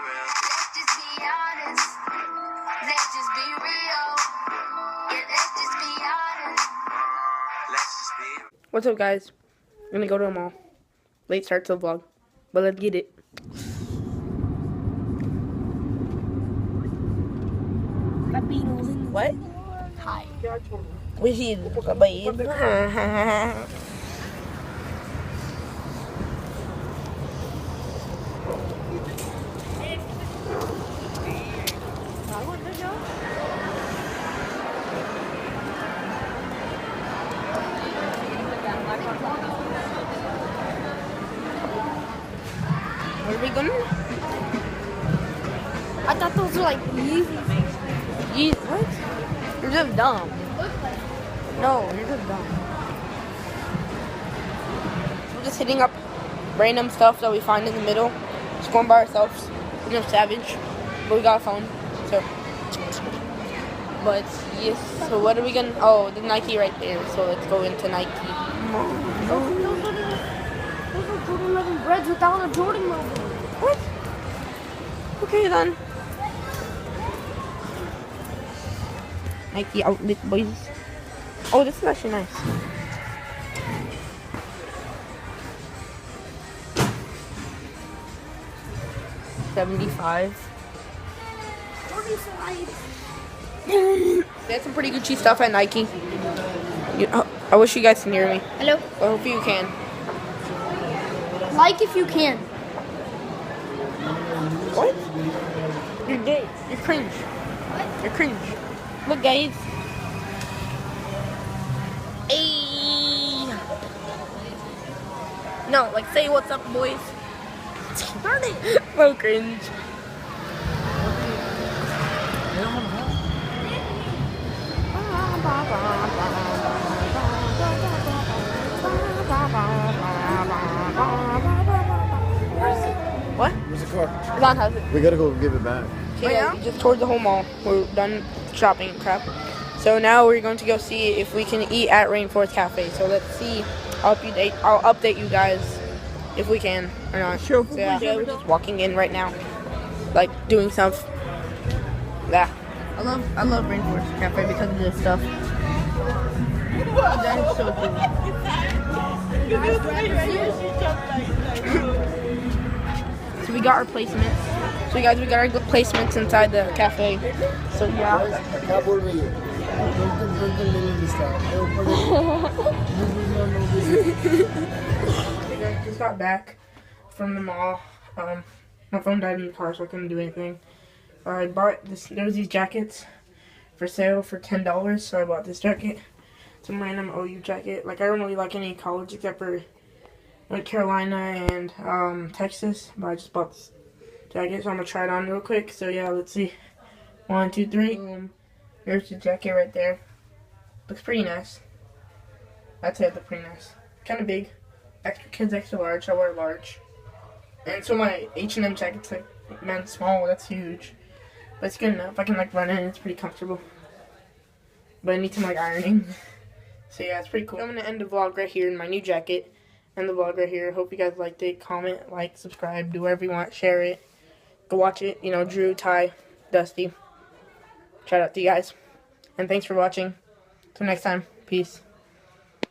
real. Let's just be honest. Let's just be real. Yeah, let's just be honest. Let's just be. What's up, guys? I'm gonna go to the mall. Late start to the vlog, but let's get it. What? Hi. We see the babe. Where are we going? I thought those were like Yeezys. What? You're just dumb. No, you're just dumb. We're just hitting up random stuff that we find in the middle. Just going by ourselves. We're no savage. But we got a phone. So. But yes. So what are we gonna? Oh, the Nike right there. So let's go into Nike. Those are Jordan 11 breads without a Jordan logo. What? Okay then. Nike outlet, boys. Oh, this is actually nice. $75. They had some pretty Gucci stuff at Nike. I wish you guys can hear me. Hello. I hope you can. Like if you can. What? You're gay. You're cringe. What? You're cringe. Look, guys. Hey. No, like say what's up, boys. Burn it. So cringe. What? Where's the car? Ron has it. We gotta go give it back. Okay, guys, we just toured the whole mall. We're done shopping and crap. So now we're going to go see if we can eat at RainForest Cafe. So let's see. I'll update you guys if we can or not. Sure. So yeah, we're just walking in right now, like doing stuff. Yeah, I love RainForest Cafe because of this stuff. That is so cool. So we got our placements. So guys, we got our placements inside the cafe. So yeah. Just got back from the mall. My phone died in the car, so I couldn't do anything. I bought this. There was these jackets for sale for $10, so I bought this jacket. Some random OU jacket. Like I don't really like any college except for North Carolina and Texas, but I just bought this jacket, so I'm gonna try it on real quick. So yeah, let's see. 1, 2, 3. Boom. There's the jacket right there. Looks pretty nice. I'd say it looks pretty nice. Kind of big. Extra kids, extra large. I wear large. And so my H&M jacket's like men's small. That's huge, but it's good enough. I can like run in. It's pretty comfortable. But I need some like ironing. So yeah, it's pretty cool. I'm gonna end the vlog right here in my new jacket. And the vlog right here. Hope you guys liked it. Comment, like, subscribe, do whatever you want. Share it. Go watch it. You know, Drew, Ty, Dusty. Shout out to you guys. And thanks for watching. Till next time. Peace.